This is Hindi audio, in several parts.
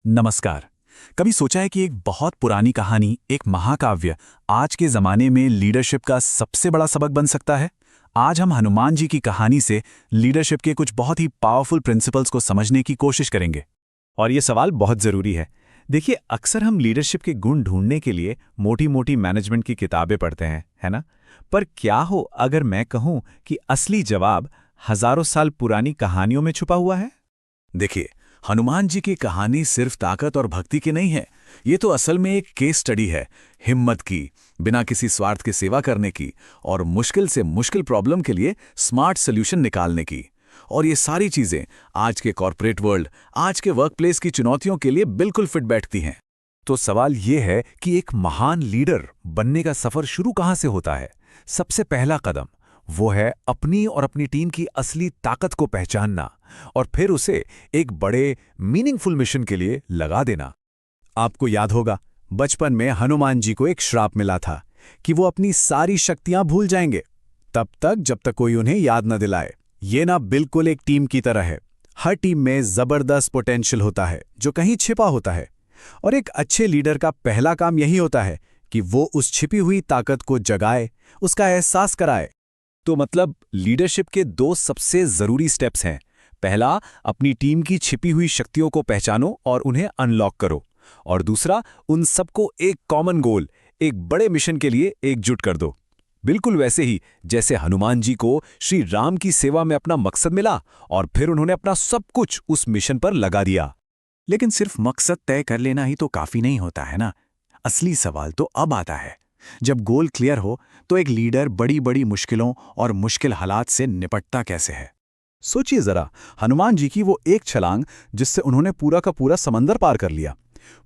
नमस्कार। कभी सोचा है कि एक बहुत पुरानी कहानी, एक महाकाव्य आज के जमाने में लीडरशिप का सबसे बड़ा सबक बन सकता है? आज हम हनुमान जी की कहानी से लीडरशिप के कुछ बहुत ही पावरफुल प्रिंसिपल्स को समझने की कोशिश करेंगे। और ये सवाल बहुत ज़रूरी है। देखिए, अक्सर हम लीडरशिप के गुण ढूंढने के लिए मोटी मोटी मैनेजमेंट की किताबें पढ़ते हैं, है ना? पर क्या हो अगर मैं कहूं कि असली जवाब हजारों साल पुरानी कहानियों में छुपा हुआ है? देखिए, हनुमान जी की कहानी सिर्फ ताकत और भक्ति की नहीं है। ये तो असल में एक केस स्टडी है, हिम्मत की, बिना किसी स्वार्थ के सेवा करने की और मुश्किल से मुश्किल प्रॉब्लम के लिए स्मार्ट सोल्यूशन निकालने की। और ये सारी चीजें आज के कॉर्पोरेट वर्ल्ड, आज के वर्कप्लेस की चुनौतियों के लिए बिल्कुल फिट बैठती हैं। तो सवाल ये है कि एक महान लीडर बनने का सफर शुरू कहाँ से होता है? सबसे पहला कदम वो है अपनी और अपनी टीम की असली ताकत को पहचानना और फिर उसे एक बड़े मीनिंगफुल मिशन के लिए लगा देना। आपको याद होगा, बचपन में हनुमान जी को एक श्राप मिला था कि वो अपनी सारी शक्तियां भूल जाएंगे तब तक जब तक कोई उन्हें याद न दिलाए। ये ना बिल्कुल एक टीम की तरह है। हर टीम में जबरदस्त पोटेंशियल होता है जो कहीं छिपा होता है, और एक अच्छे लीडर का पहला काम यही होता है कि वो उस छिपी हुई ताकत को जगाए, उसका एहसास कराए। तो मतलब लीडरशिप के दो सबसे जरूरी स्टेप्स हैं। पहला, अपनी टीम की छिपी हुई शक्तियों को पहचानो और उन्हें अनलॉक करो, और दूसरा, उन सबको एक कॉमन गोल, एक बड़े मिशन के लिए एकजुट कर दो। बिल्कुल वैसे ही जैसे हनुमान जी को श्री राम की सेवा में अपना मकसद मिला और फिर उन्होंने अपना सब कुछ उस मिशन पर लगा दिया। लेकिन सिर्फ मकसद तय कर लेना ही तो काफी नहीं होता है ना। असली सवाल तो अब आता है, जब गोल क्लियर हो तो एक लीडर बड़ी बड़ी मुश्किलों और मुश्किल हालात से निपटता कैसे है। सोचिए जरा, हनुमान जी की वो एक छलांग जिससे उन्होंने पूरा का पूरा समंदर पार कर लिया,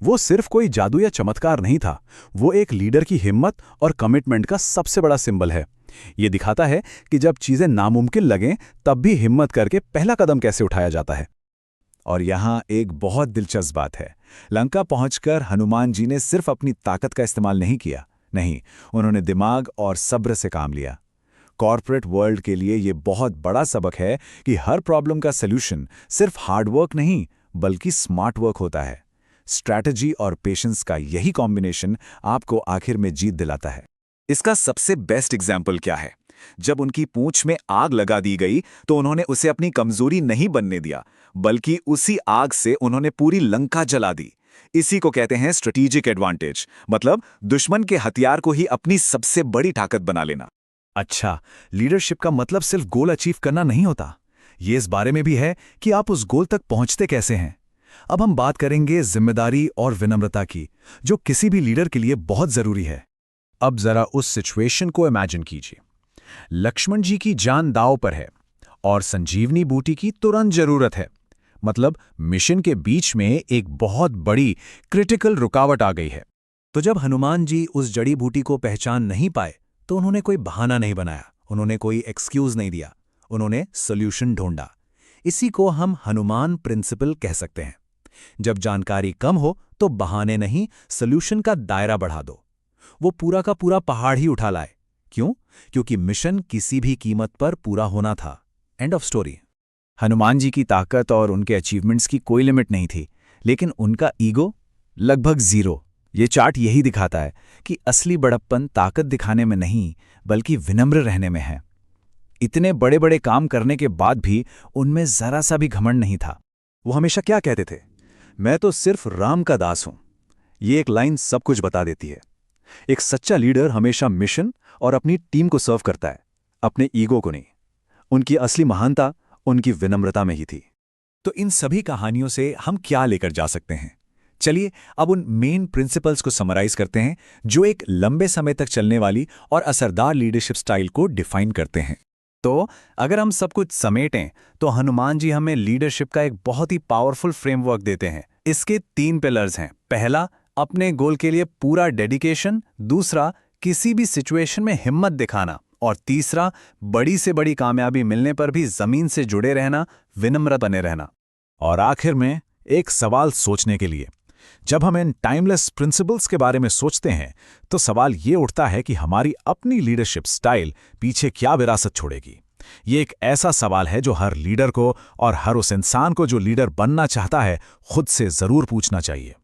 वो सिर्फ कोई जादू या चमत्कार नहीं था, वो एक लीडर की हिम्मत और कमिटमेंट का सबसे बड़ा सिंबल है। ये दिखाता है कि जब चीजें नामुमकिन लगें तब भी हिम्मत करके पहला कदम कैसे उठाया जाता है। और यहाँ एक बहुत दिलचस्प बात है, लंका पहुंचकर हनुमान जी ने सिर्फ अपनी ताकत का इस्तेमाल नहीं किया, नहीं, उन्होंने दिमाग और सब्र से काम लिया। कॉर्पोरेट वर्ल्ड के लिए ये बहुत बड़ा सबक है कि हर प्रॉब्लम का सल्यूशन सिर्फ हार्डवर्क नहीं बल्कि स्मार्ट वर्क होता है। स्ट्रैटेजी और पेशेंस का यही कॉम्बिनेशन आपको आखिर में जीत दिलाता है। इसका सबसे बेस्ट एग्जाम्पल क्या है? जब उनकी पूंछ में आग लगा दी गई तो उन्होंने उसे अपनी कमजोरी नहीं बनने दिया, बल्कि उसी आग से उन्होंने पूरी लंका जला दी। इसी को कहते हैं स्ट्रेटेजिक एडवांटेज, मतलब दुश्मन के हथियार को ही अपनी सबसे बड़ी ताकत बना लेना। अच्छा, लीडरशिप का मतलब सिर्फ गोल अचीव करना नहीं होता, ये इस बारे में भी है कि आप उस गोल तक पहुंचते कैसे हैं। अब हम बात करेंगे जिम्मेदारी और विनम्रता की, जो किसी भी लीडर के लिए बहुत जरूरी है। अब जरा उस सिचुएशन को इमेजिन कीजिए। लक्ष्मण जी की जान दांव पर है और संजीवनी बूटी की तुरंत जरूरत है। मतलब मिशन के बीच में एक बहुत बड़ी क्रिटिकल रुकावट आ गई है। तो जब हनुमान जी उस जड़ी बूटी को पहचान नहीं पाए तो उन्होंने कोई बहाना नहीं बनाया, उन्होंने कोई एक्सक्यूज नहीं दिया, उन्होंने सोल्यूशन ढूंढा। इसी को हम हनुमान प्रिंसिपल कह सकते हैं। जब जानकारी कम हो तो बहाने नहीं, सोल्यूशन का दायरा बढ़ा दो। वो पूरा का पूरा पहाड़ ही उठा लाए। क्यों? क्योंकि मिशन किसी भी कीमत पर पूरा होना था। End of story. Hanuman ji की ताकत और उनके अचीवमेंट्स की कोई लिमिट नहीं थी, लेकिन उनका ईगो लगभग जीरो। ये चार्ट यही दिखाता है कि असली बड़प्पन ताकत दिखाने में नहीं बल्कि विनम्र रहने में है। इतने बड़े बड़े काम करने के बाद भी उनमें जरा सा भी घमंड नहीं था। वो हमेशा क्या कहते थे? मैं तो सिर्फ राम का दास हूं। ये एक लाइन सब कुछ बता देती है। एक सच्चा लीडर हमेशा मिशन और अपनी टीम को सर्व करता है, अपने ईगो को नहीं। उनकी असली महानता उनकी विनम्रता में ही थी। तो इन सभी कहानियों से हम क्या लेकर जा सकते हैं? चलिए अब उन मेन प्रिंसिपल्स को समराइज करते हैं जो एक लंबे समय तक चलने वाली और असरदार लीडरशिप स्टाइल को डिफाइन करते हैं। तो अगर हम सब कुछ समेटें तो हनुमान जी हमें लीडरशिप का एक बहुत ही पावरफुल फ्रेमवर्क देते हैं। इसके 3 पिलर्स हैं। पहला, अपने गोल के लिए पूरा डेडिकेशन। दूसरा, किसी भी सिचुएशन में हिम्मत दिखाना। और तीसरा, बड़ी से बड़ी कामयाबी मिलने पर भी जमीन से जुड़े रहना, विनम्र बने रहना। और आखिर में एक सवाल सोचने के लिए, जब हम इन टाइमलेस प्रिंसिपल्स के बारे में सोचते हैं तो सवाल ये उठता है कि हमारी अपनी लीडरशिप स्टाइल पीछे क्या विरासत छोड़ेगी। ये एक ऐसा सवाल है जो हर लीडर को और हर उस इंसान को जो लीडर बनना चाहता है खुद से जरूर पूछना चाहिए।